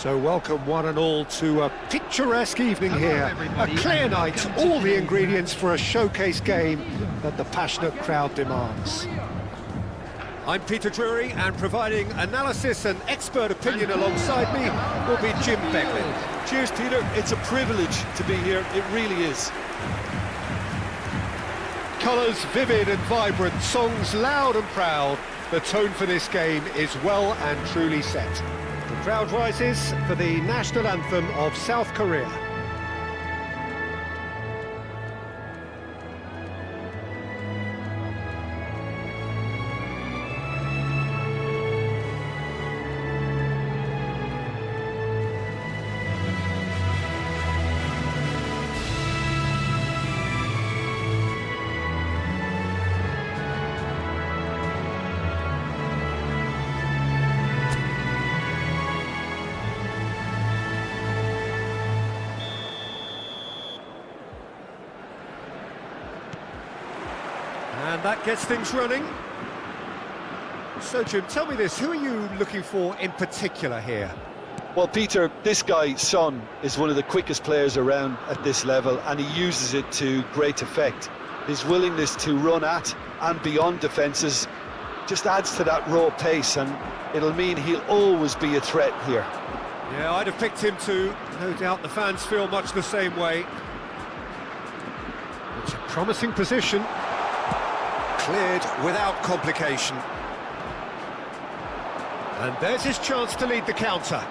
So welcome one and all to a picturesque evening here, a clear night, all the ingredients for a showcase game that the passionate crowd demands. I'm Peter Drury, and providing analysis and expert opinion alongside me will be Jim Becklin. Cheers, Peter. It's a privilege to be here. It really is. Colours vivid and vibrant, songs loud and proud. The tone for this game is well and truly set. The crowd rises for the national anthem of South Korea. And that gets things running. So, Jim, tell me this, who are you looking for in particular here? Well, Peter, this guy, Son, is one of the quickest players around at this level, and he uses it to great effect. His willingness to run at and beyond defences just adds to that raw pace, and it'll mean he'll always be a threat here. Yeah, I'd have picked him too. No doubt the fans feel much the same way. It's a promising position. Cleared without complication. And there's his chance to lead the counter.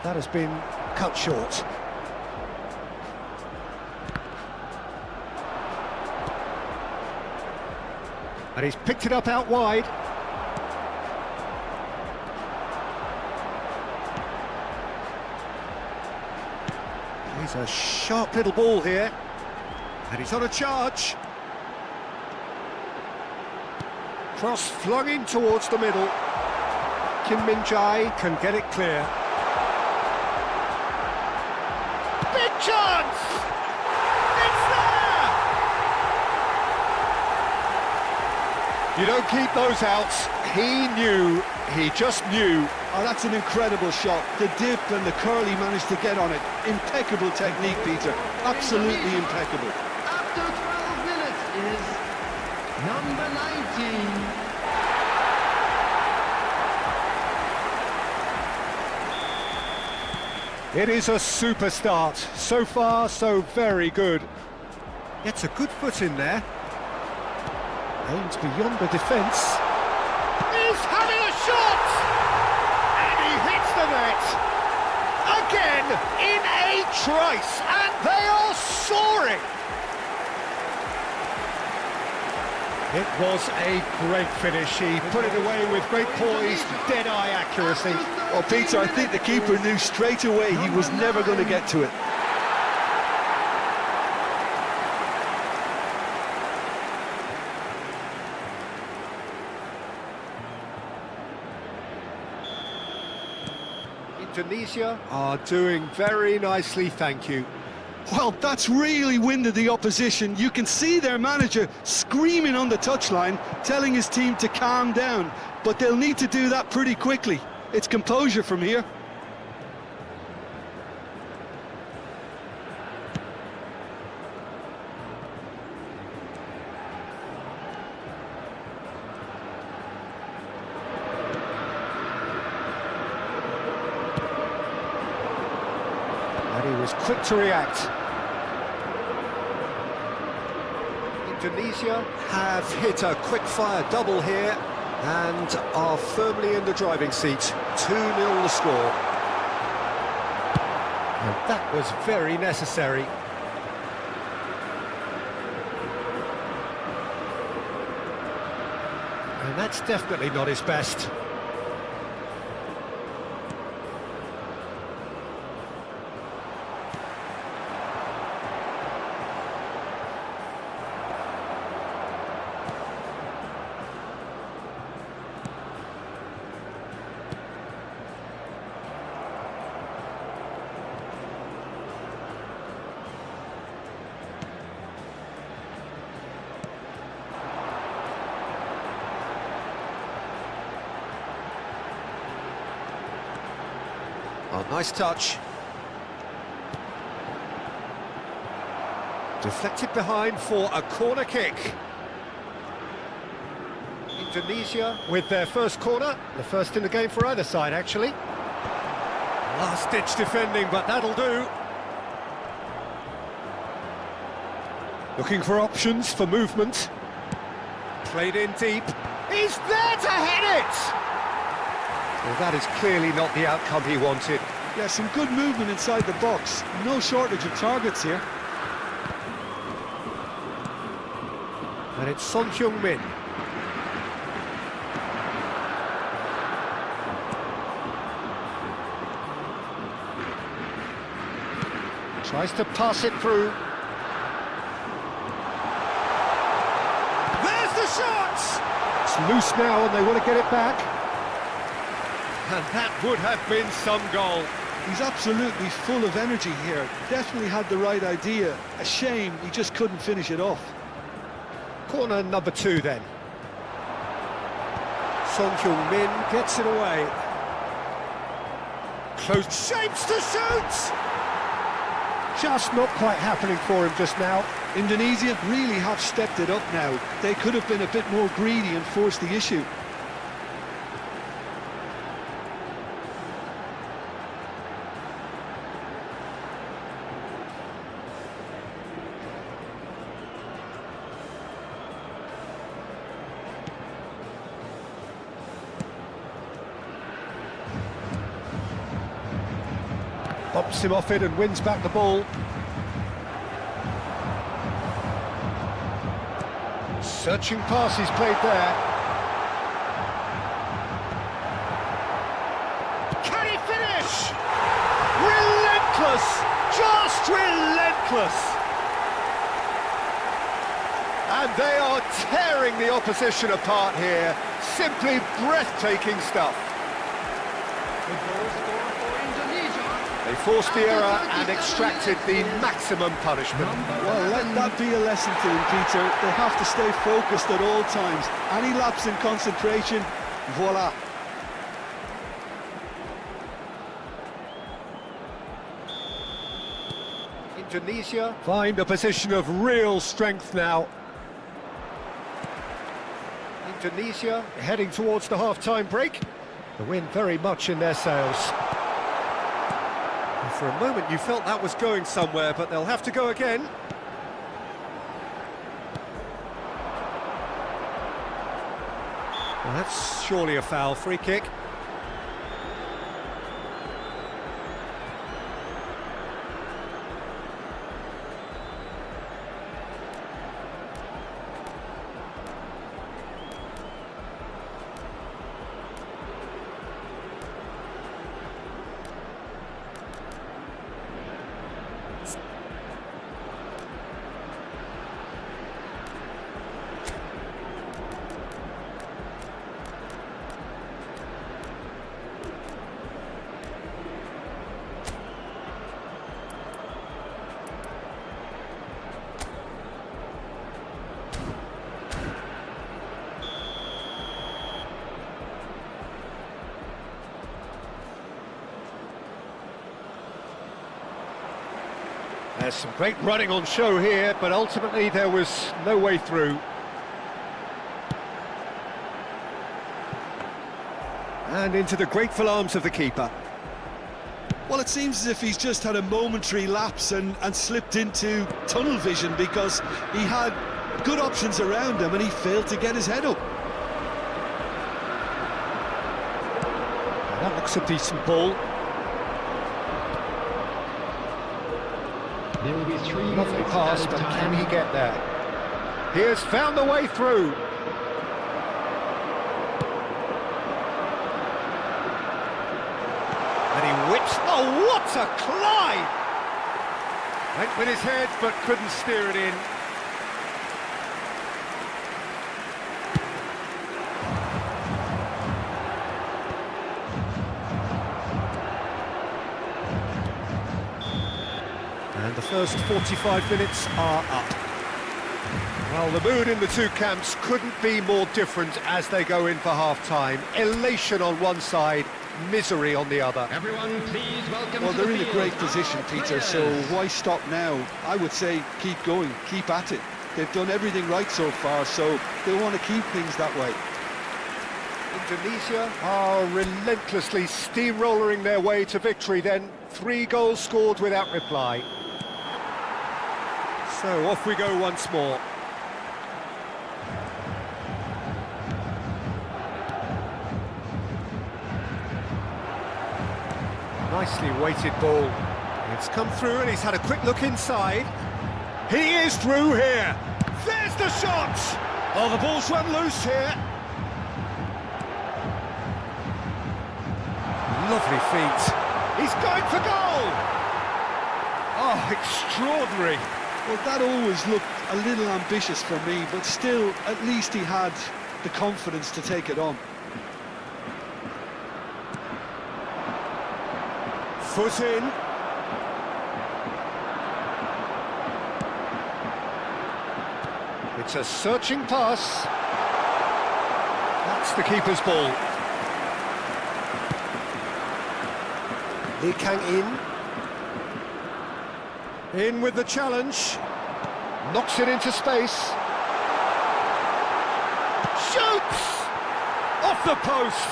That has been cut short. And he's picked it up out wide. He's a sharp little ball here. And he's on a charge. Cross flung in towards the middle. Kim Min-jae can get it clear. Big chance! It's there! You don't keep those outs. He just knew. Oh, that's an incredible shot. The dip and the curl he managed to get on it. Impeccable technique, Peter. Absolutely impeccable. After 12 minutes is number 19. It is a super start. So far, so very good. Gets a good foot in there. Aims beyond the defence. He's having a shot! And he hits the net. Again, in a trice, and they are soaring. It was a great finish. He put it away with great poise, dead-eye accuracy. Well, Peter, I think the keeper knew straight away he was never going to get to it. Indonesia are doing very nicely, thank you. Well, that's really winded the opposition. You can see their manager screaming on the touchline, telling his team to calm down. But they'll need to do that pretty quickly. It's composure from here. And he was quick to react. Indonesia have hit a quick-fire double here and are firmly in the driving seat. 2-0 the score. And that was very necessary. And that's definitely not his best. Oh, nice touch. Deflected behind for a corner kick. Indonesia with their first corner, the first in the game for either side, actually. Last-ditch defending, but that'll do. Looking for options for movement. Played in deep. He's there to hit it! Well, that is clearly not the outcome he wanted. Yeah, some good movement inside the box. No shortage of targets here. And it's Son Heung-min. Tries to pass it through. There's the shot! It's loose now and they want to get it back. And that would have been some goal. He's absolutely full of energy here. Definitely had the right idea. A shame he just couldn't finish it off. Corner number 2 then. Son Heung-min gets it away. Close shapes to shoot! Just not quite happening for him just now. Indonesia really have stepped it up now. They could have been a bit more greedy and forced the issue. Bops him off it and wins back the ball. Searching pass he's played there. Can he finish? Relentless! Just relentless! And they are tearing the opposition apart here. Simply breathtaking stuff. They forced the error and extracted the maximum punishment. Well, let that be a lesson to them, Peter. They have to stay focused at all times. Any lapse in concentration, voila. Indonesia find a position of real strength now. Indonesia heading towards the half-time break. The wind very much in their sails. For a moment you felt that was going somewhere, but they'll have to go again. Well, that's surely a foul. Free kick. There's some great running on show here, but ultimately there was no way through. And into the grateful arms of the keeper. Well, it seems as if he's just had a momentary lapse and slipped into tunnel vision, because he had good options around him and he failed to get his head up. That looks a decent ball. There will be 3 Lovely minutes pass, added but time. can he get there? He has found the way through. And he whips. Oh, what a climb! Went with his head, but couldn't steer it in. And the first 45 minutes are up. Well, the mood in the two camps couldn't be more different as they go in for half-time. Elation on one side, misery on the other. Everyone, please welcome Well, to they're the in a field great our position, Peter, so players. why stop now? I would say keep going, keep at it. They've done everything right so far, so they want to keep things that way. Indonesia are relentlessly steamrolling their way to victory then. 3 goals scored without reply. So off we go once more. Nicely weighted ball. It's come through and he's had a quick look inside. He is through here. There's the shot! Oh, the ball's run loose here. Lovely feet. He's going for goal! Oh, extraordinary. Well, that always looked a little ambitious for me, but still, at least he had the confidence to take it on. Foot in. It's a searching pass. That's the keeper's ball. Lee Kang in with the challenge. Knocks it into space. Shoots! Off the post.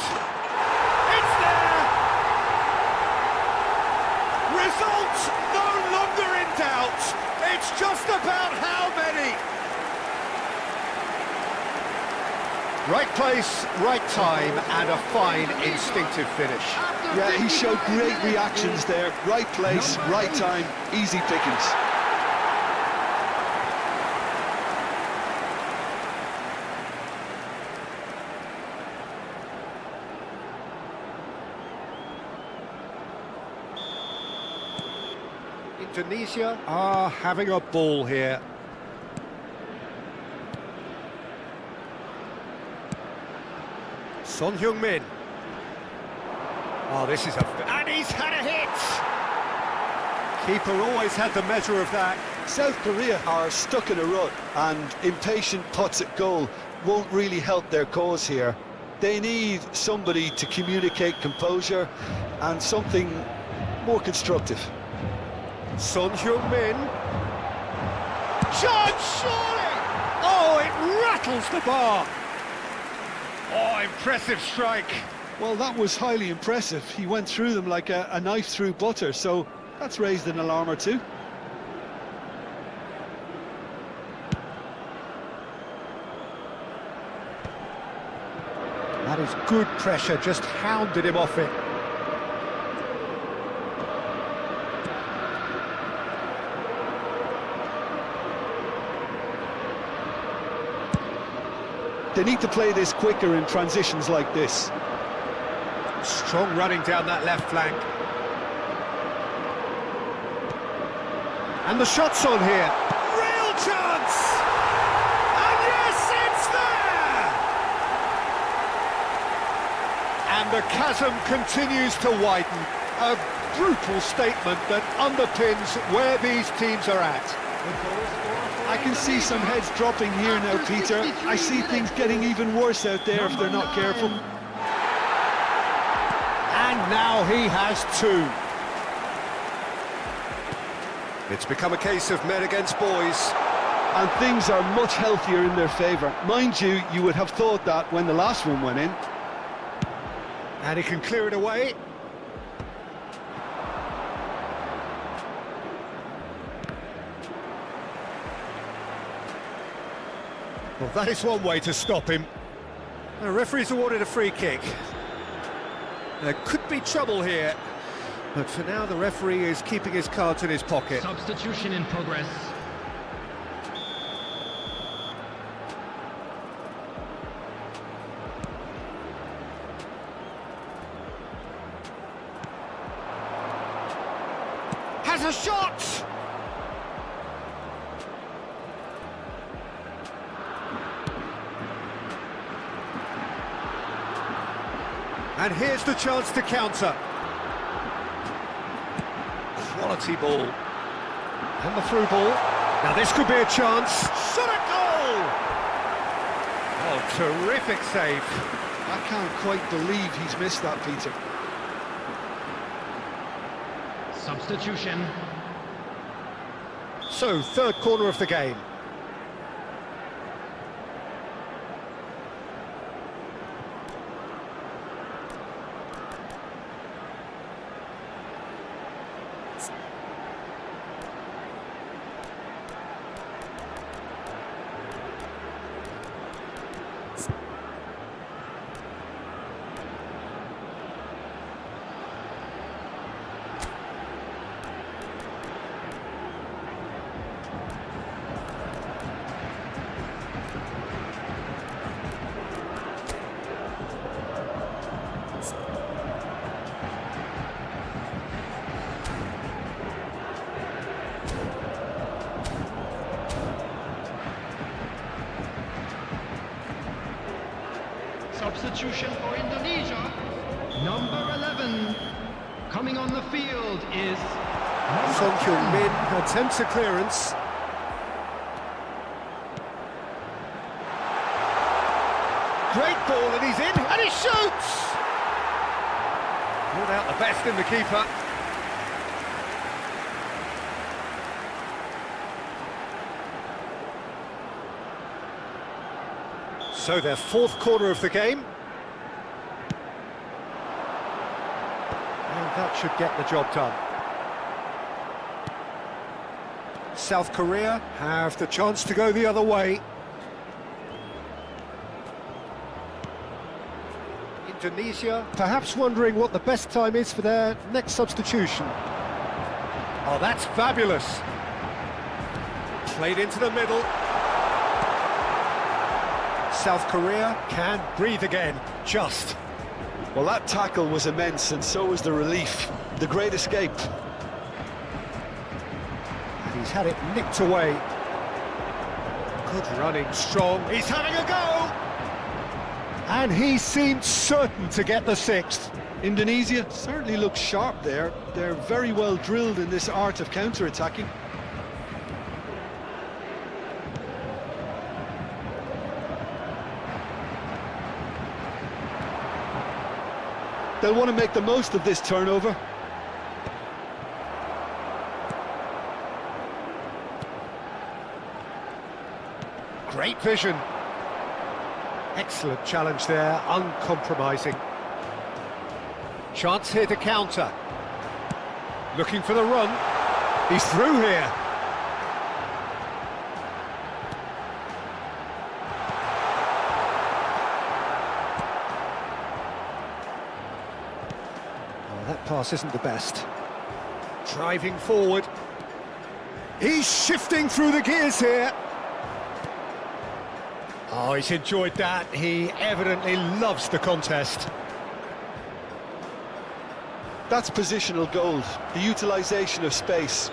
It's there! Result no longer in doubt. It's just about how many. Right place, right time, and a fine instinctive finish. Yeah, he showed great reactions there. Right place, right time, easy pickings. Indonesia are having a ball here. Son Heung-min. Oh, this is a... And he's had a hit! Keeper always had the measure of that. South Korea are stuck in a rut, and impatient putts at goal won't really help their cause here. They need somebody to communicate composure and something more constructive. Son Heung-min. Chance, surely! Oh, it rattles the bar! Oh, impressive strike. Well, that was highly impressive. He went through them like a knife through butter, so that's raised an alarm or two. That is good pressure, just hounded him off it. They need to play this quicker in transitions like this. Strong running down that left flank. And the shot's on here. Real chance! And yes, it's there! And the chasm continues to widen. A brutal statement that underpins where these teams are at. I can see some heads dropping here now, Peter. I see things getting even worse out there if they're not careful. And now he has 2. It's become a case of men against boys. And things are much healthier in their favour. Mind you, you would have thought that when the last one went in. And he can clear it away. Well, that is one way to stop him. The referee's awarded a free kick. There could be trouble here, but for now the referee is keeping his cards in his pocket. Substitution in progress. Has a shot! And here's the chance to counter. Quality ball. And the through ball. Now this could be a chance. Shot a goal! Oh, terrific save. I can't quite believe he's missed that, Peter. Substitution. So, third corner of the game. Substitution for Indonesia. Number 11. Coming on the field is... Son Heung-min attempts a clearance. Great ball, and he's in, and he shoots! Pulled out the best in the keeper. So their fourth corner of the game. And that should get the job done. South Korea have the chance to go the other way. Indonesia perhaps wondering what the best time is for their next substitution. Oh, that's fabulous. Played into the middle. South Korea can breathe again, just. Well, that tackle was immense, and so was the relief. The great escape. And he's had it nicked away. Good running, strong. He's having a go! And he seemed certain to get the sixth. Indonesia certainly looks sharp there. They're very well drilled in this art of counter-attacking. They'll want to make the most of this turnover. Great vision. Excellent challenge there, uncompromising. Chance here to counter. Looking for the run. He's through here. That pass isn't the best. Driving forward. He's shifting through the gears here. Oh, he's enjoyed that. He evidently loves the contest. That's positional gold, the utilisation of space.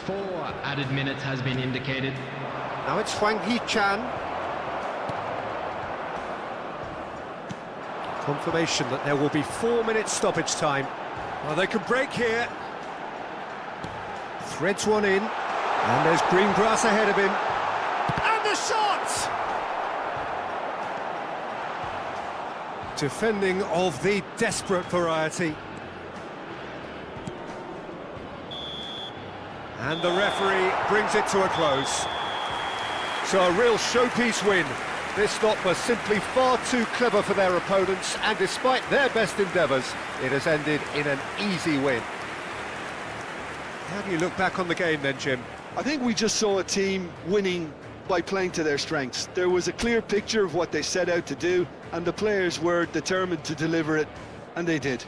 Four added minutes has been indicated. Now it's Hwang Hee-chan. Confirmation that there will be 4 minutes stoppage time. Well, they can break here. Threads one in, and there's green grass ahead of him. And the shot! Defending of the desperate variety. And the referee brings it to a close. So a real showpiece win. This lot was simply far too clever for their opponents, and despite their best endeavours, it has ended in an easy win. How do you look back on the game then, Jim? I think we just saw a team winning by playing to their strengths. There was a clear picture of what they set out to do, and the players were determined to deliver it, and they did.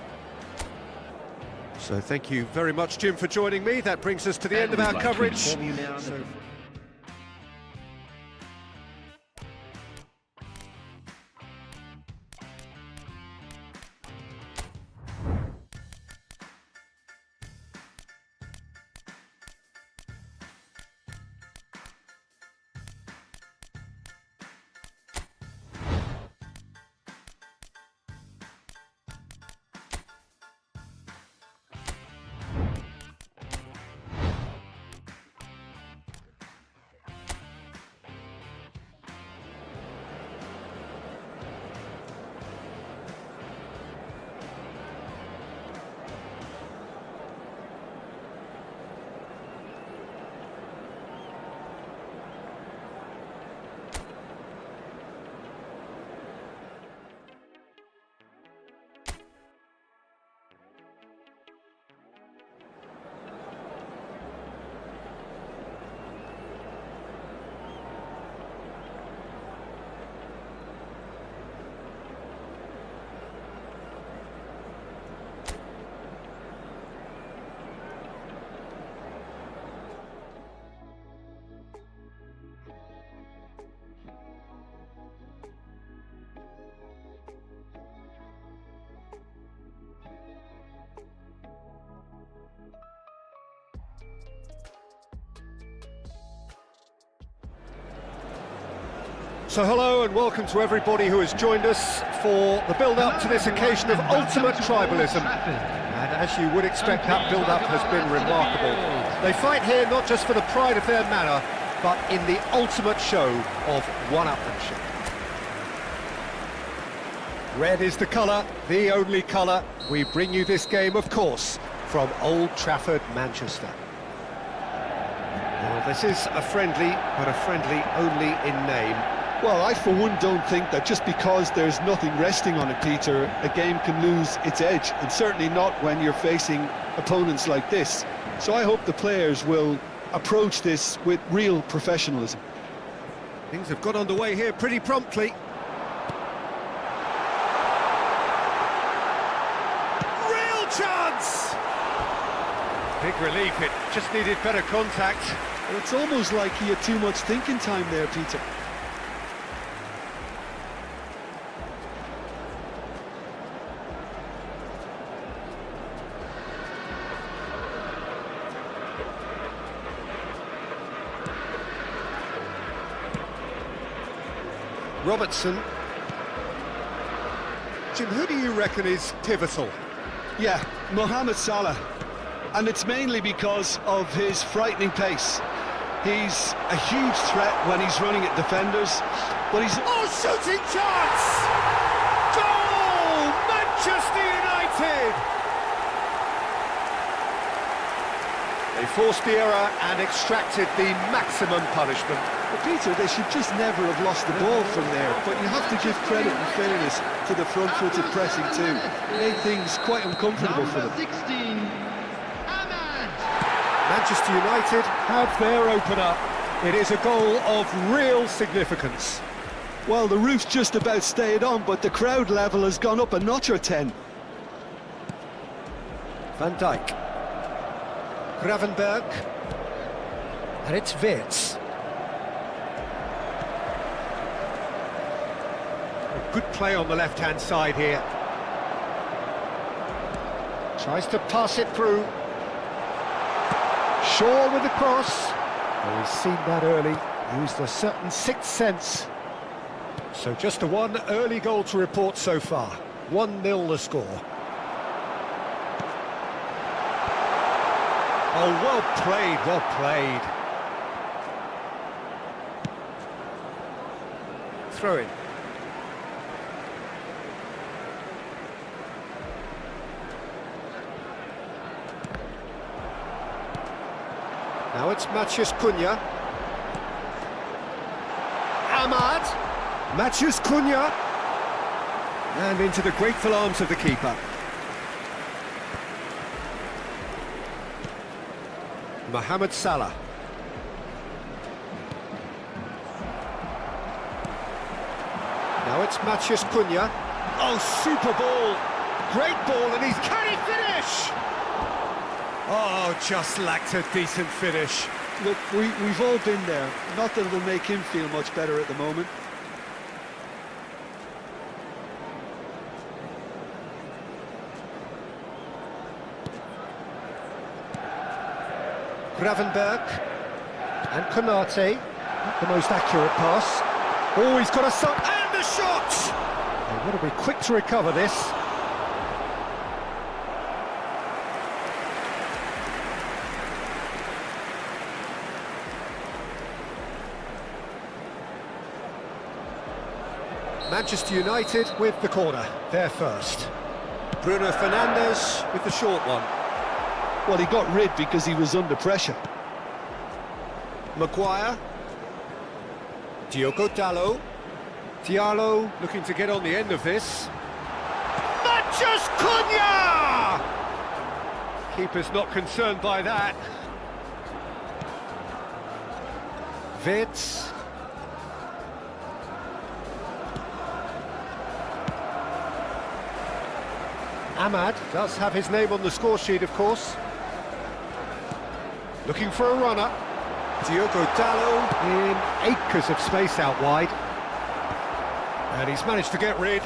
So thank you very much, Jim, for joining me. That brings us to the end of our coverage. So hello and welcome to everybody who has joined us for the build-up to this occasion of ultimate tribalism. And as you would expect, that build-up has been remarkable. They fight here not just for the pride of their manor, but in the ultimate show of one-upmanship. Red is the colour, the only colour. We bring you this game, of course, from Old Trafford, Manchester. Well, this is a friendly, but a friendly only in name. Well, I for one don't think that just because there's nothing resting on it, Peter, a game can lose its edge, and certainly not when you're facing opponents like this. So I hope the players will approach this with real professionalism. Things have got underway here pretty promptly. Real chance! Big relief, it just needed better contact. Well, it's almost like he had too much thinking time there, Peter. Robertson. Jim, who do you reckon is pivotal? Yeah, Mohamed Salah. And it's mainly because of his frightening pace. He's a huge threat when he's running at defenders, but he's... Oh, shooting chance! Goal! Manchester United! They forced the error and extracted the maximum punishment. But Peter, they should just never have lost the ball from there, but you have to give credit and fairness to the front-footed pressing too. It made things quite uncomfortable for them. Number 16, Ahmad. Manchester United have their opener. It is a goal of real significance. Well, the roof's just about stayed on, but the crowd level has gone up a notch or 10. Van Dijk. Gravenberg. And it's Wirtz. Good play on the left-hand side here. Tries to pass it through. Shaw with the cross. Oh, he's seen that early. Used a certain sixth sense. So just the one early goal to report so far. 1-0 the score. Oh, well played, well played. Throw in. Now it's Matheus Cunha. Ahmad. Matheus Cunha. And into the grateful arms of the keeper. Mohamed Salah. Now it's Matheus Cunha. Oh, super ball. Great ball, and can he finish? Oh, just lacked a decent finish. Look, we've all been there. Not that it'll make him feel much better at the moment. Gravenberg. And Konate. Not the most accurate pass. Oh, he's got a shot. And the shot! They've got to be quick to recover this. Manchester United with the corner, they're first. Bruno Fernandes with the short one. Well, he got rid because he was under pressure. Maguire. Diogo Dalot. Diallo looking to get on the end of this. Matheus Cunha! Keeper's not concerned by that. Wirtz. Ahmad does have his name on the score sheet, of course. Looking for a runner. Diogo Dalot in acres of space out wide. And he's managed to get rid.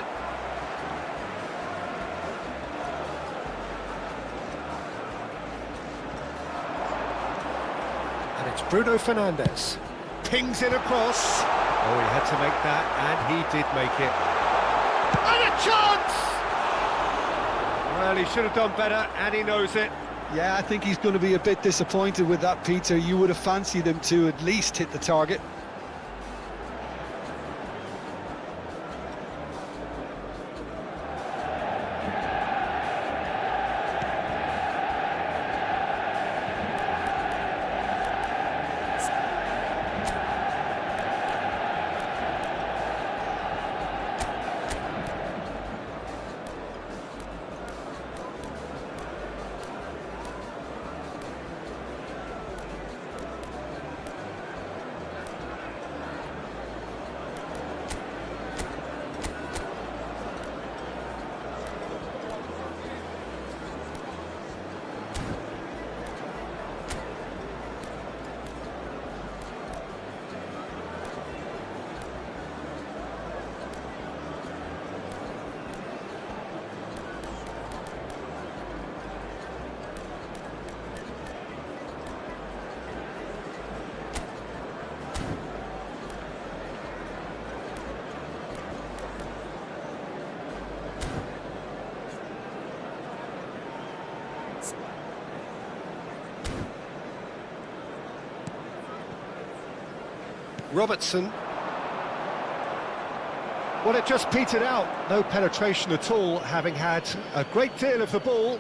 And it's Bruno Fernandes. Pings it across. Oh, he had to make that, and he did make it. And a chance! Well, he should have done better, and he knows it. Yeah, I think he's going to be a bit disappointed with that, Peter. You would have fancied him to at least hit the target. Robertson. Well, it just petered out. No penetration at all, having had a great deal of the ball.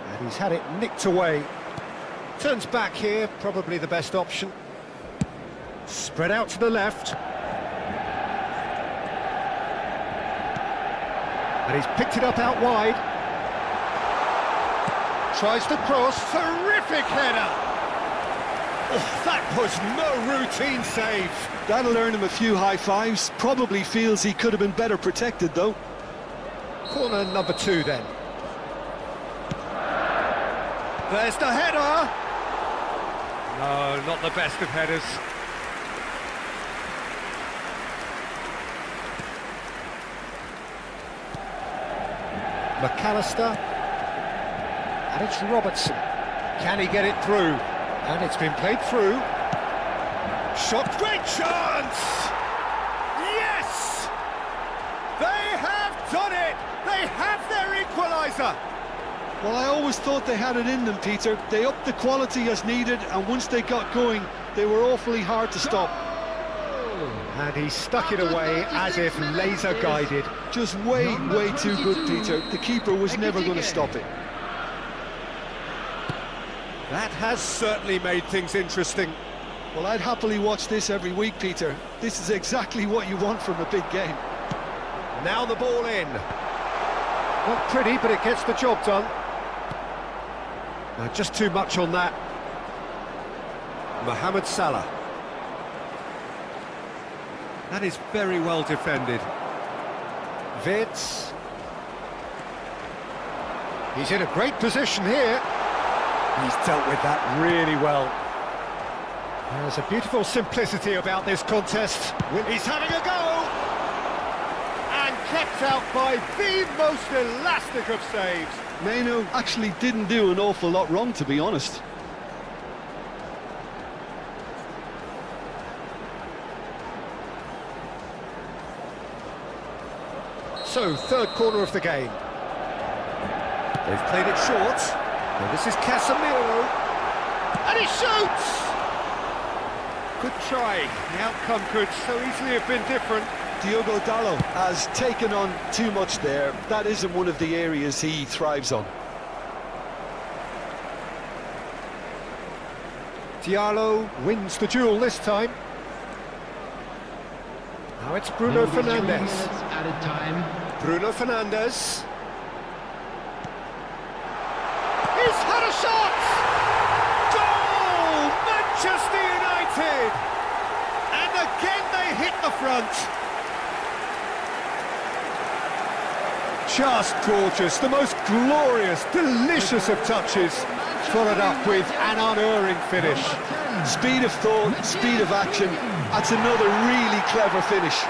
And he's had it nicked away. Turns back here, probably the best option. Spread out to the left. And he's picked it up out wide. Tries to cross, terrific header! Oh, that was no routine save. That'll earn him a few high fives. Probably feels he could have been better protected, though. Corner number 2 then. There's the header! No, not the best of headers. McAllister. And it's Robertson. Can he get it through? And it's been played through. Shot, great chance! Yes! They have done it! They have their equaliser! Well, I always thought they had it in them, Peter. They upped the quality as needed, and once they got going, they were awfully hard to stop. And he stuck it away as if laser-guided. Just way too good, Peter. The keeper was never going to stop it. That has certainly made things interesting. Well, I'd happily watch this every week, Peter. This is exactly what you want from a big game. Now the ball in. Not pretty, but it gets the job done. Just too much on that. Mohamed Salah. That is very well defended. Wirtz. He's in a great position here. He's dealt with that really well. There's a beautiful simplicity about this contest. He's having a go! And kept out by the most elastic of saves. Meno actually didn't do an awful lot wrong, to be honest. So, third corner of the game. They've played it short. Now this is Casemiro. And he shoots! Good try. The outcome could so easily have been different. Diogo Dalot has taken on too much there. That isn't one of the areas he thrives on. Diallo wins the duel this time. Now it's Bruno Fernandes. Added time. Bruno Fernandes. He's had a shot! Goal! Manchester United! And again they hit the front. Just gorgeous, the most glorious, delicious of touches, followed up with an unerring finish. Speed of thought, speed of action, that's another really clever finish.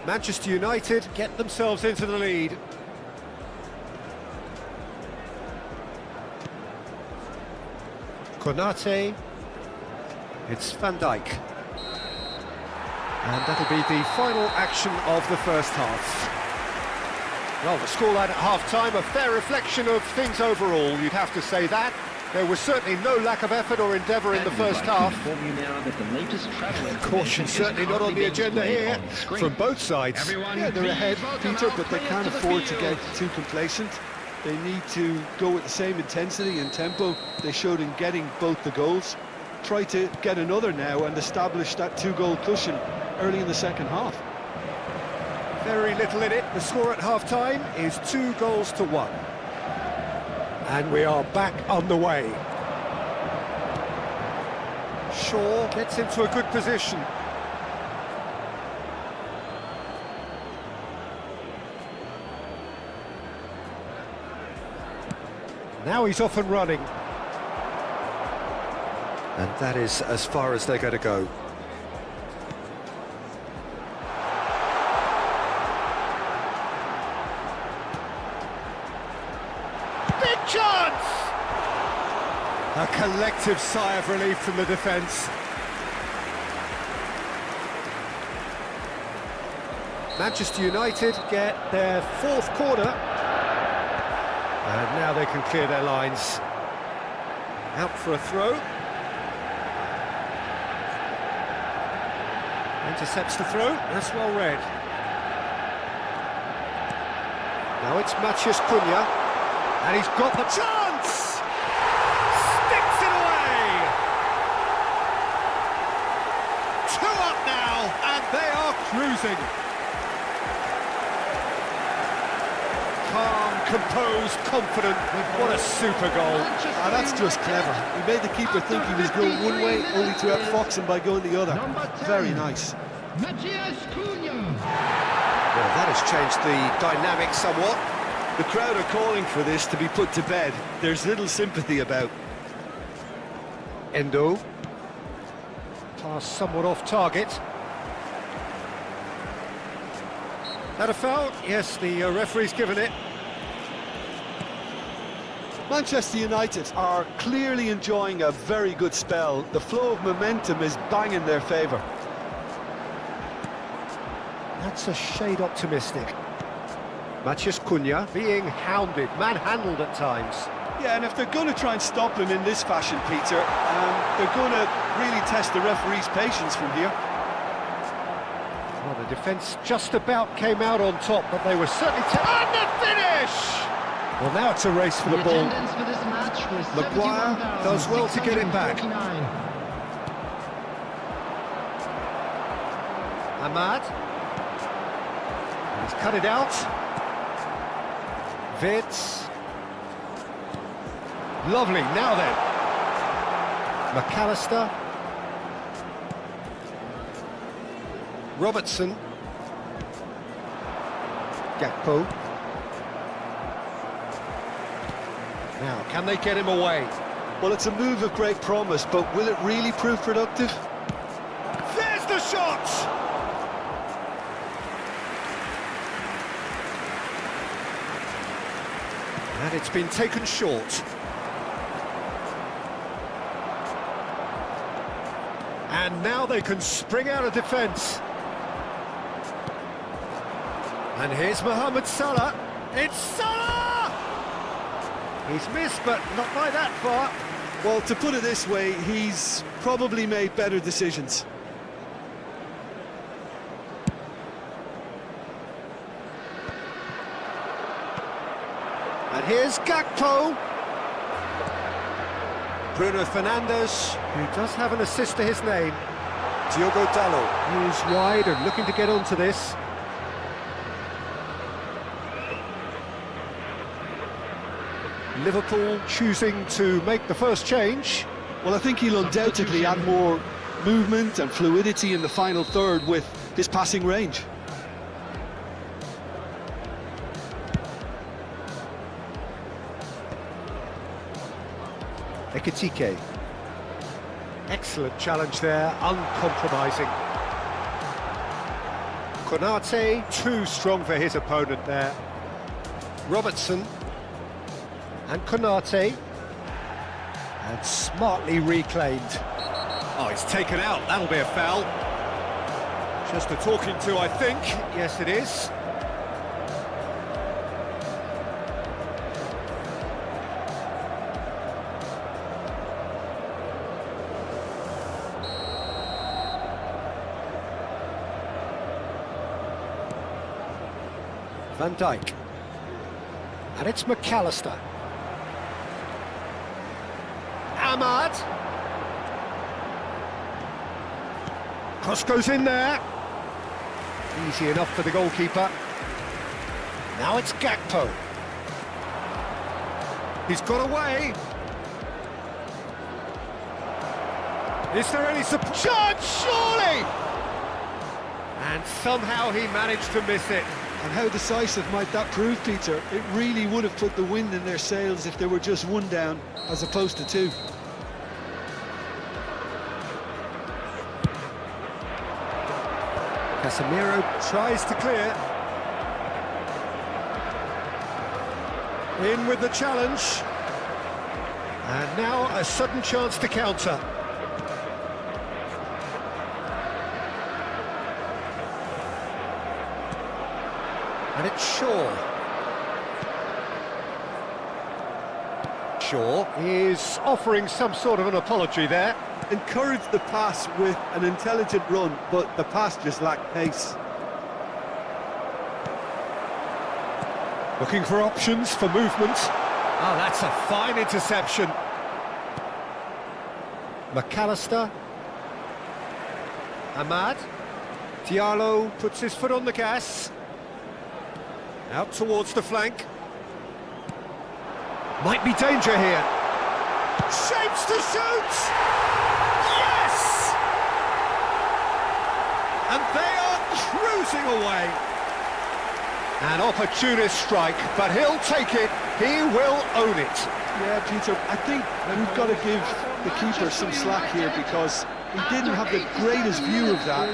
Manchester United get themselves into the lead. Konate. It's Van Dijk. And that'll be the final action of the first half. Well, the scoreline at half-time, a fair reflection of things overall, you'd have to say that. There was certainly no lack of effort or endeavour in the first half. Caution certainly not on the agenda here, from both sides. Yeah, they're ahead, Peter, but they can't afford to get too complacent. They need to go with the same intensity and tempo they showed in getting both the goals. Try to get another now and establish that two-goal cushion early in the second half. Very little in it. The score at half-time is 2-1. And we are back on the way. Shaw gets into a good position. Now he's off and running. And that is as far as they're going to go. Big chance! A collective sigh of relief from the defence. Manchester United get their fourth corner. And now they can clear their lines. Out for a throw. Intercepts the throw, that's well read. Now it's Matheus Cunha, and he's got the chance! Sticks it away! 2 up now, and they are cruising. Calm, composed, confident. What a super goal. Ah, that's just clever. He made the keeper think he was going one way, only to outfox him by going the other. Very nice. Matheus Cunha. Well, that has changed the dynamic somewhat. The crowd are calling for this to be put to bed. There's little sympathy about. Endo. Pass somewhat off target. That a foul? Yes, the referee's given it. Manchester United are clearly enjoying a very good spell. The flow of momentum is bang in their favour. That's a shade optimistic. Matheus Cunha being hounded, manhandled at times. Yeah, and if they're going to try and stop him in this fashion, Peter, they're going to really test the referee's patience from here. Well, the defence just about came out on top, but they were certainly... And the finish! Well, now it's a race for the ball. Maguire does well to get it back. Ahmad. He's cut it out. Vitz. Lovely, now then. McAllister. Robertson. Gakpo. Now, can they get him away? Well, it's a move of great promise, but will it really prove productive? There's the shot! And it's been taken short. And now they can spring out of defence. And here's Mohamed Salah. It's Salah! He's missed, but not by that far. Well, to put it this way, he's probably made better decisions. And here's Gakpo. Bruno Fernandes, who does have an assist to his name. Diogo Dalot, who's wide and looking to get onto this. Liverpool choosing to make the first change. Well, I think he'll undoubtedly add more movement and fluidity in the final third with his passing range. Ekitike. Excellent challenge there, uncompromising. Konate, too strong for his opponent there. Robertson and Konate, and smartly reclaimed. Oh, he's taken out, that'll be a foul. Just a talking to, I think. Yes, it is. Van Dijk. And it's McAllister. Ahmad. Cross goes in there. Easy enough for the goalkeeper. Now it's Gakpo. He's got away. Is there any support? Surely! And somehow he managed to miss it. And how decisive might that prove, Peter? It really would have put the wind in their sails if they were just one down, as opposed to two. Casemiro tries to clear. In with the challenge. And now a sudden chance to counter. And it's Shaw. Shaw is offering some sort of an apology there. Encouraged the pass with an intelligent run, but the pass just lacked pace. Looking for options for movement. Oh, that's a fine interception. McAllister. Ahmad. Diallo puts his foot on the gas. Out towards the flank. Might be danger here. Shapes to shoot! Yes! And they are cruising away. An opportunist strike, but he'll take it. He will own it. Yeah, Peter, I think we've got to give the keeper some slack here because he didn't have the greatest view of that.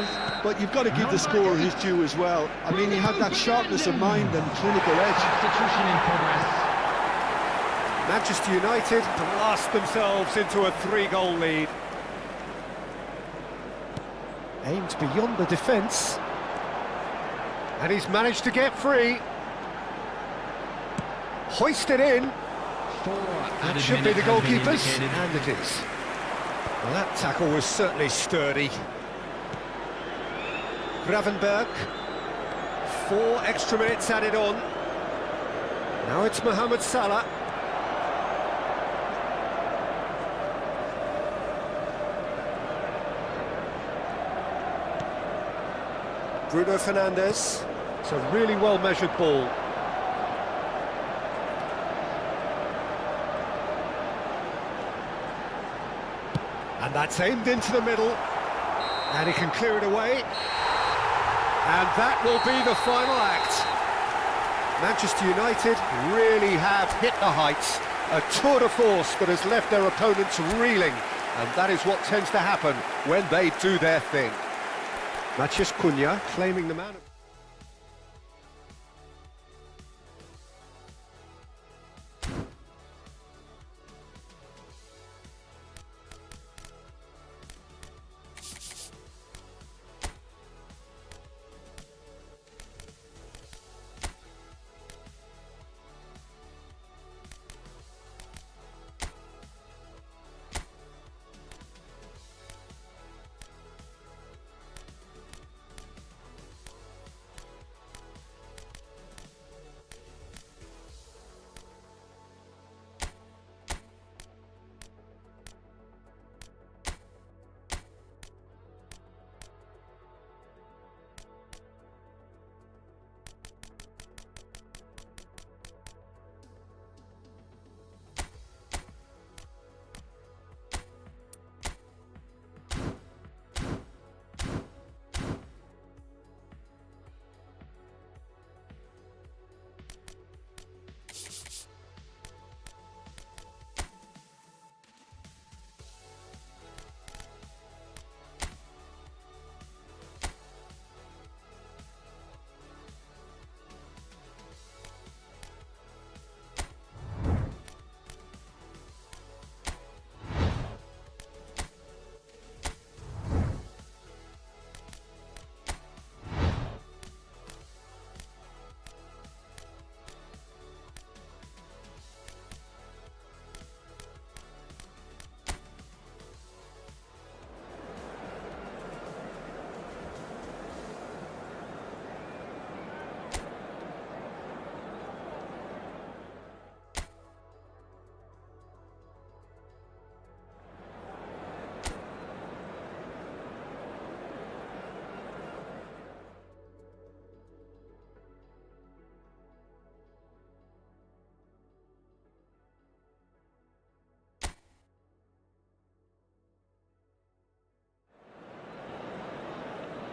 But you've got to give the scorer his due as well. I mean, he had that sharpness of mind and clinical edge. Substitution in progress. Manchester United blast themselves into a 3-goal lead. Aimed beyond the defence. And he's managed to get free. Hoisted in. That should be the goalkeeper's, and it is. Well, that tackle was certainly sturdy. Gravenberg. 4 extra minutes added on. Now it's Mohamed Salah. Bruno Fernandes. It's a really well-measured ball. And that's aimed into the middle. And he can clear it away. And that will be the final act. Manchester United really have hit the heights. A tour de force that has left their opponents reeling. And that is what tends to happen when they do their thing. Matheus Cunha claiming the man.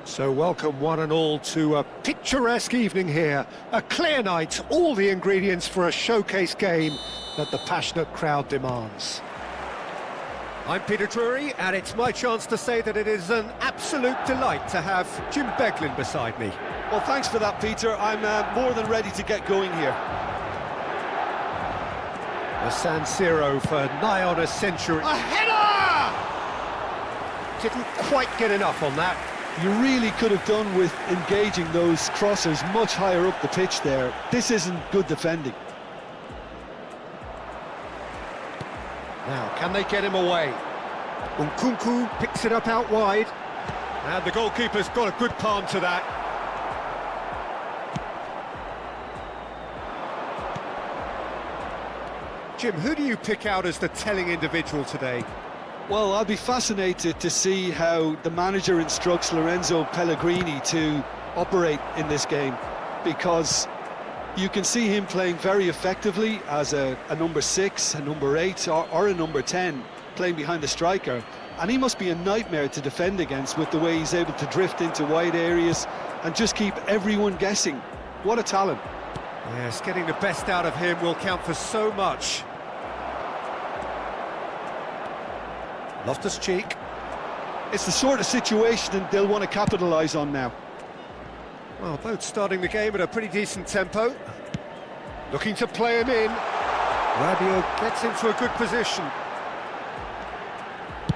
So welcome one and all to a picturesque evening here. A clear night, all the ingredients for a showcase game that the passionate crowd demands. I'm Peter Drury, and it's my chance to say that it is an absolute delight to have Jim Beglin beside me. Well, thanks for that, Peter. I'm more than ready to get going here. The San Siro for nigh on a century. A header! Didn't quite get enough on that. You really could have done with engaging those crossers much higher up the pitch there. This isn't good defending. Now, can they get him away? Nkunku picks it up out wide. And the goalkeeper's got a good palm to that. Jim, who do you pick out as the telling individual today? Well, I'll be fascinated to see how the manager instructs Lorenzo Pellegrini to operate in this game, because you can see him playing very effectively as a number 6, a number 8 or a number 10, playing behind the striker, and he must be a nightmare to defend against with the way he's able to drift into wide areas and just keep everyone guessing. What a talent. Yes, getting the best out of him will count for so much. Loftus-Cheek. It's the sort of situation that they'll want to capitalise on now. Well, both starting the game at a pretty decent tempo. Looking to play him in. Rabiot gets into a good position.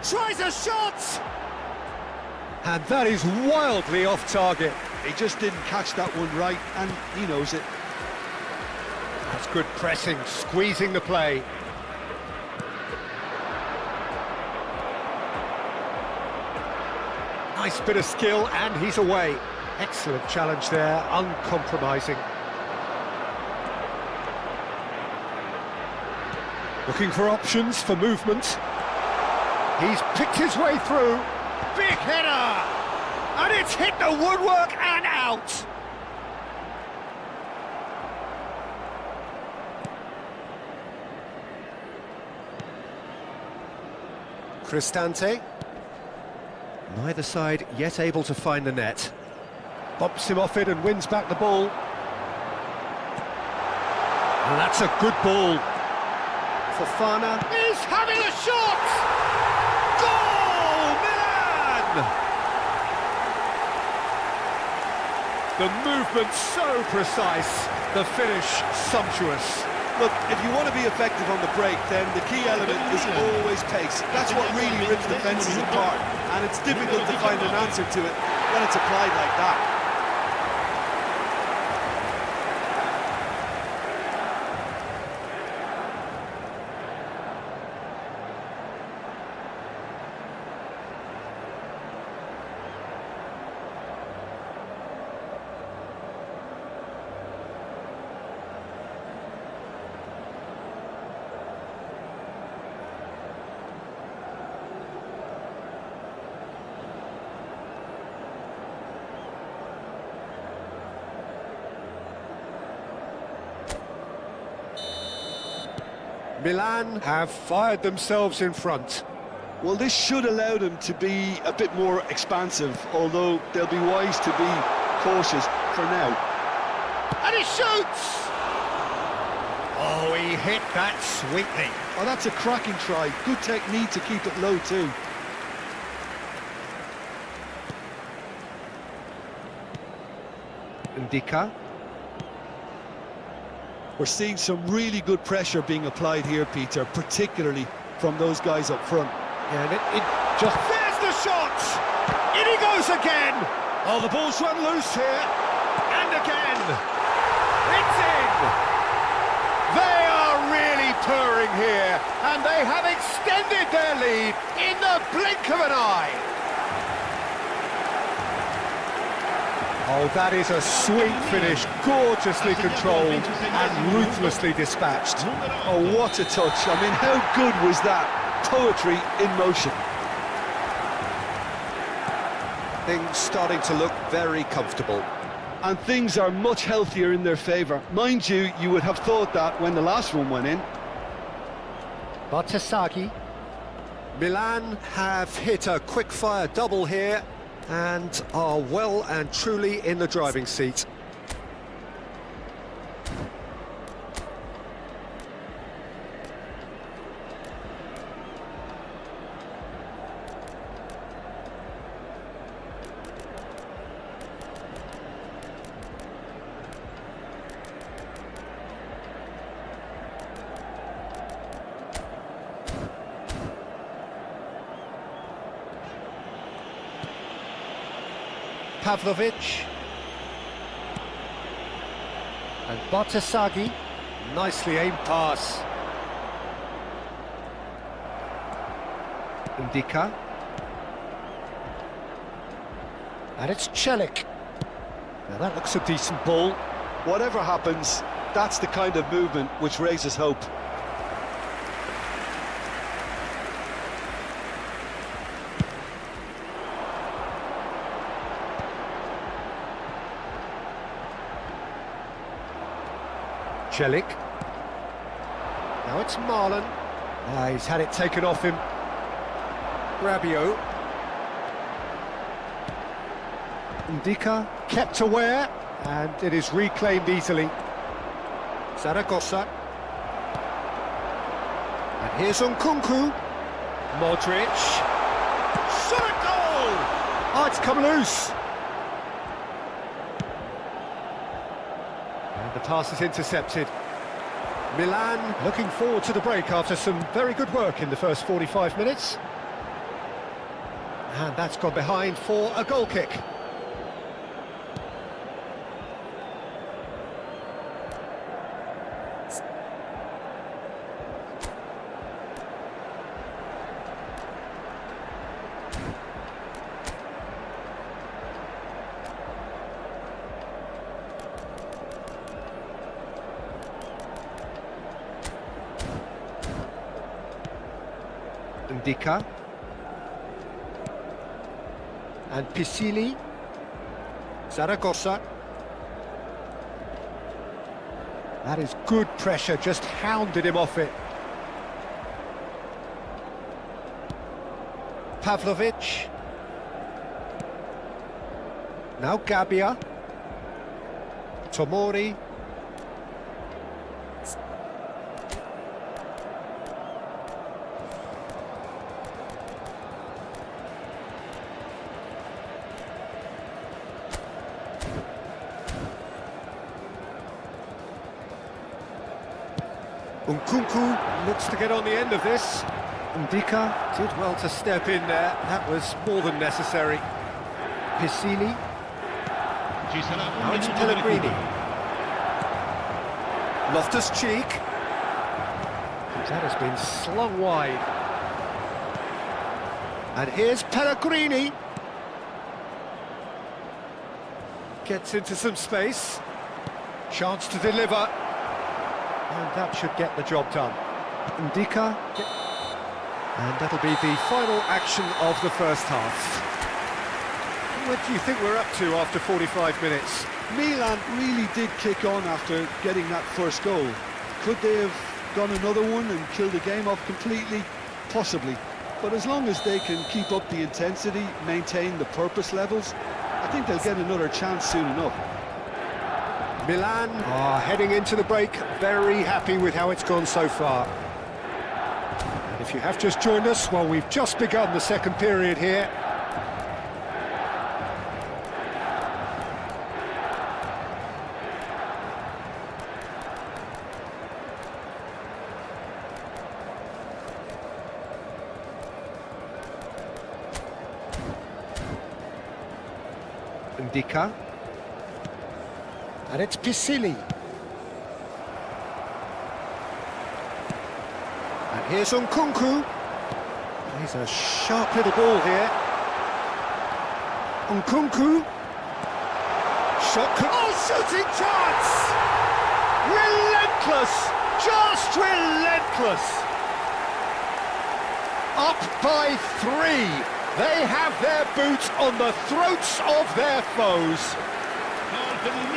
Tries a shot! And that is wildly off target. He just didn't catch that one right, and he knows it. That's good pressing, squeezing the play. Nice bit of skill, and he's away. Excellent challenge there, uncompromising. Looking for options for movement. He's picked his way through. Big header! And it's hit the woodwork and out! Cristante. Neither side yet able to find the net. Bumps him off it and wins back the ball. And that's a good ball. Fofana is having a shot! Goal! Milan! The movement so precise, the finish sumptuous. Look, if you want to be effective on the break, then the key element is always pace. That's what really rips defences apart, and it's difficult to find an answer to it when it's applied like that. Milan have fired themselves in front. Well, this should allow them to be a bit more expansive, although they'll be wise to be cautious for now. And he shoots! Oh, he hit that sweetly. Oh, that's a cracking try. Good technique to keep it low, too. Ndika. We're seeing some really good pressure being applied here, Peter, particularly from those guys up front. Yeah, and it just... There's the shot! In he goes again! Oh, the ball's run loose here. And again! It's in! They are really purring here, and they have extended their lead in the blink of an eye. Oh, that is a sweet finish, gorgeously controlled and ruthlessly dispatched. Oh, what a touch. I mean, how good was that? Poetry in motion. Things starting to look very comfortable. And things are much healthier in their favour. Mind you, you would have thought that when the last one went in. Bartesaghi. Milan have hit a quick-fire double here. and are well and truly in the driving seat. Pavlovic and Bartasagi, nicely aimed pass. Indika, and it's Celik. Now that looks a decent ball. Whatever happens, that's the kind of movement which raises hope. Celik. Now it's Marlon. He's had it taken off him. Rabiot. Indika kept aware, and it is reclaimed easily. Zaragoza. And here's Nkunku. Modric. Shot a goal! Oh, it's come loose. And the pass is intercepted. Milan looking forward to the break after some very good work in the first 45 minutes. And that's gone behind for a goal kick. Indika and Pisili. Zaragoza. That is good pressure, just hounded him off it. Pavlovic. Now Gabia. Tomori. Nkunku looks to get on the end of this. Indika did well to step in there. That was more than necessary. Pisili. Now it's Pellegrini. Loftus-Cheek. That has been slung wide. And here's Pellegrini. Gets into some space. Chance to deliver. And that should get the job done. Indika. And that'll be the final action of the first half. What do you think we're up to after 45 minutes? Milan really did kick on after getting that first goal. Could they have gone another one and killed the game off completely? Possibly. But as long as they can keep up the intensity, maintain the purpose levels, I think they'll get another chance soon enough. Milan are heading into the break, very happy with how it's gone so far. And if you have just joined us, well, we've just begun the second period here. Indika. And it's Pisili. And here's Nkunku. He's a sharp little ball here. Nkunku. Shot. Oh, shooting chance! Relentless! Just relentless! Up by 3. They have their boot on the throats of their foes.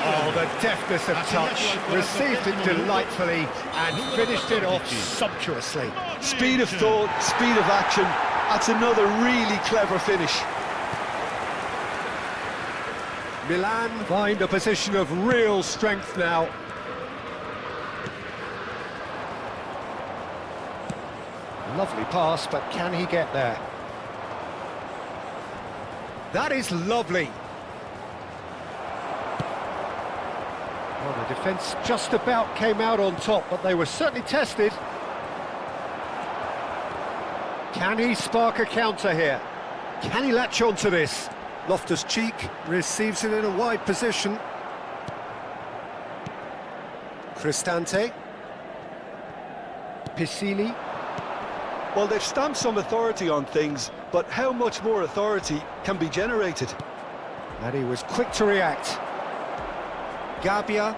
Oh, the deftness of touch, received it delightfully and finished it off sumptuously. Speed of thought, speed of action, that's another really clever finish. Milan find a position of real strength now. Lovely pass, but can he get there? That is lovely. Well, the defence just about came out on top, but they were certainly tested. Can he spark a counter here? Can he latch on to this? Loftus-Cheek receives it in a wide position. Cristante. Piscili. Well, they've stamped some authority on things, but how much more authority can be generated? And he was quick to react. Gabbia.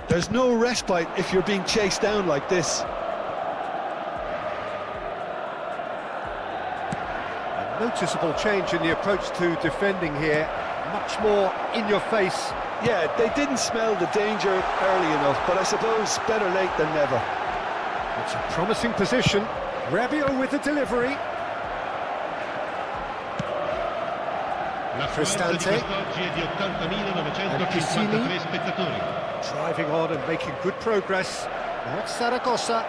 There's no respite if you're being chased down like this. A noticeable change in the approach to defending here. Much more in your face. Yeah, they didn't smell the danger early enough, but I suppose better late than never. It's a promising position. Rabiot with the delivery. Cristante. And Piscili. Driving on and making good progress. Now it's Zaragoza.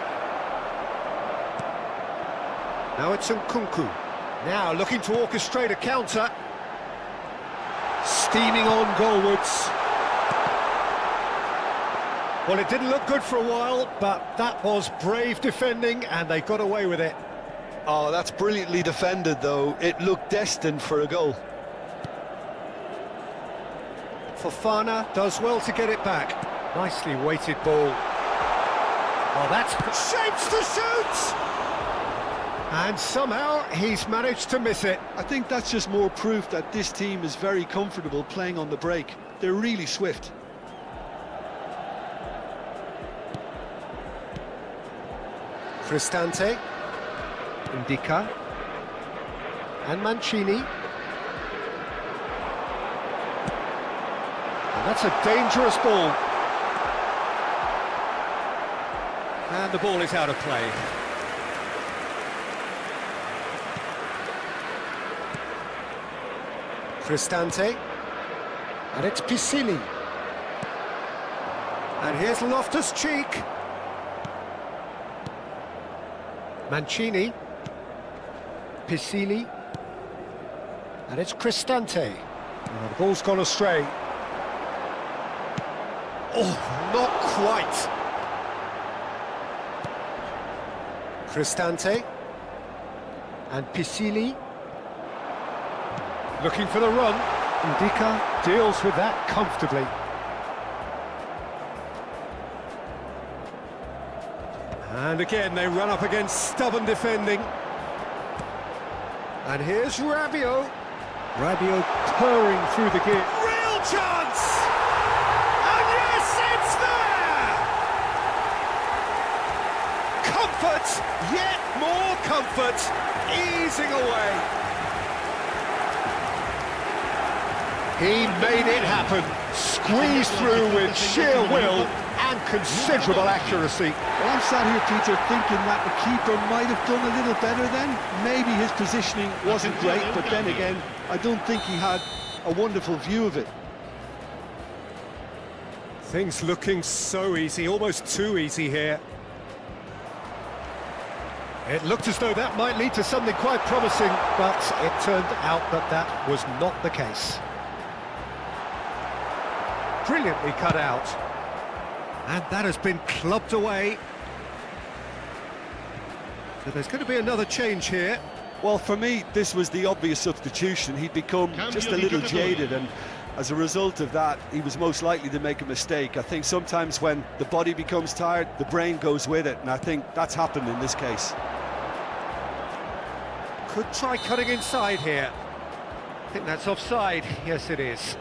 Now it's Nkunku. Now looking to orchestrate a counter. Steaming on goalwards. Well, it didn't look good for a while, but that was brave defending, and they got away with it. Oh, that's brilliantly defended, though. It looked destined for a goal. Fofana does well to get it back. Nicely weighted ball. Oh, that's shapes to shoot! And somehow he's managed to miss it. I think that's just more proof that this team is very comfortable playing on the break. They're really swift. Cristante, Indica, and Mancini. And that's a dangerous ball. And the ball is out of play. Cristante, and it's Piscili. And here's Loftus-Cheek. Mancini, Piscili, and it's Cristante. Oh, the ball's gone astray. Oh, not quite. Cristante, and Piscili, looking for the run. Indica deals with that comfortably. And again, they run up against stubborn defending. And here's Rabiot. Rabiot purring through the gear. Real chance! And yes, it's there! Comfort, yet more comfort, easing away. He made it happen. Squeezed through with sheer will and considerable accuracy. Well, I'm sat here, Peter, thinking that the keeper might have done a little better then. Maybe his positioning wasn't great, but then again, I don't think he had a wonderful view of it. Things looking so easy, almost too easy here. It looked as though that might lead to something quite promising, but it turned out that that was not the case. Brilliantly cut out. And that has been clubbed away. So there's going to be another change here. Well, for me, this was the obvious substitution. He'd become just a little jaded, and as a result of that, he was most likely to make a mistake. I think sometimes when the body becomes tired, the brain goes with it, and I think that's happened in this case. Could try cutting inside here. I think that's offside. Yes, it is.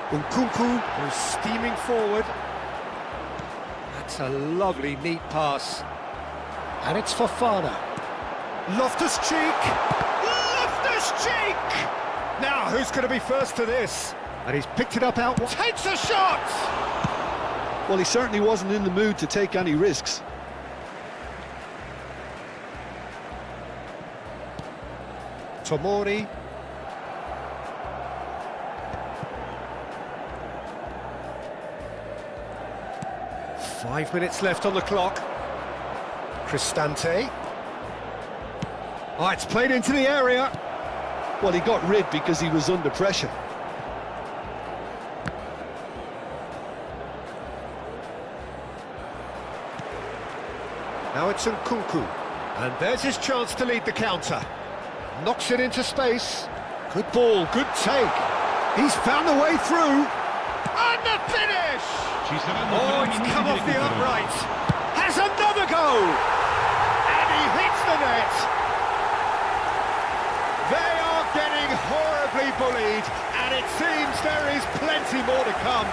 Nkunku goes steaming forward. That's a lovely, neat pass. And it's Fofana. Loftus-Cheek! Loftus-Cheek! Now, who's going to be first to this? And he's picked it up out... Takes a shot! Well, he certainly wasn't in the mood to take any risks. Tomori. Five minutes left on the clock. Cristante. Oh, it's played into the area. Well, he got rid because he was under pressure. Now it's Nkunku. And there's his chance to lead the counter. Knocks it into space. Good ball, good take. He's found a way through. And the finish! Oh, it's come off the upright. Has another go! And he hits the net. They are getting horribly bullied, and it seems there is plenty more to come.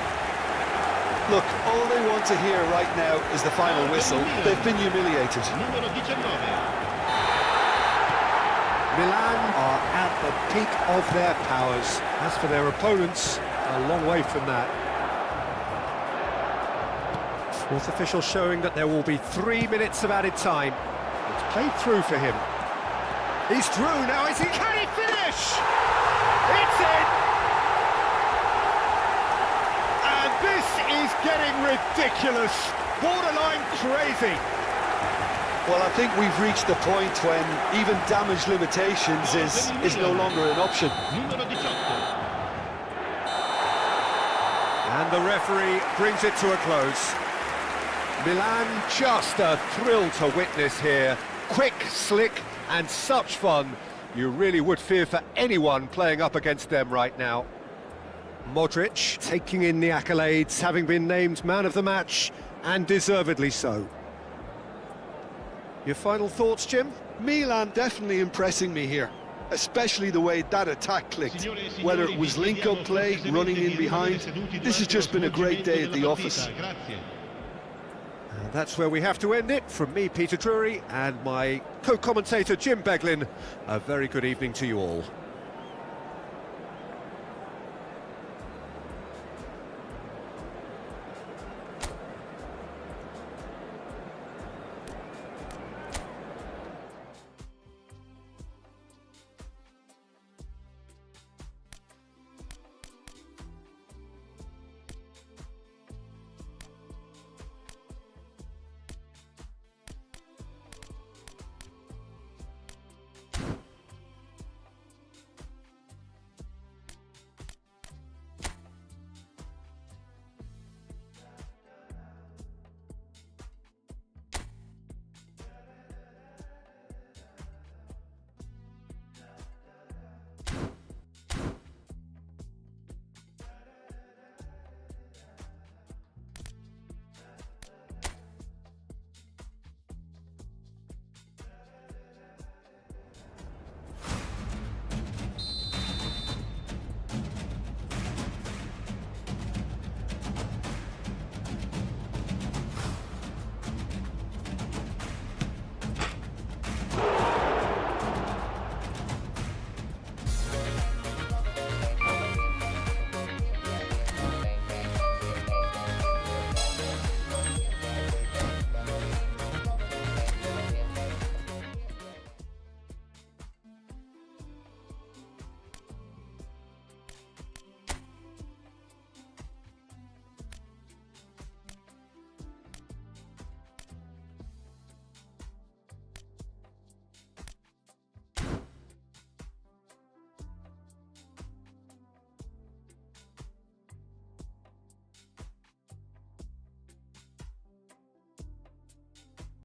Look, all they want to hear right now is the final whistle. They've been humiliated. Milan are at the peak of their powers. As for their opponents, a long way from that. Fourth official showing that there will be 3 minutes of added time. It's played through for him. He's through now, is he? Can he finish? It's in! And this is getting ridiculous, borderline crazy. Well, I think we've reached the point when even damage limitations is no longer an option. And the referee brings it to a close. Milan, just a thrill to witness here. Quick, slick, and such fun. You really would fear for anyone playing up against them right now. Modric taking in the accolades, having been named man of the match, and deservedly so. Your final thoughts, Jim? Milan definitely impressing me here, especially the way that attack clicked. Whether it was link-up play, running in behind, this has just been a great day at the office. And that's where we have to end it. From me, Peter Drury, and my co-commentator, Jim Beglin, a very good evening to you all.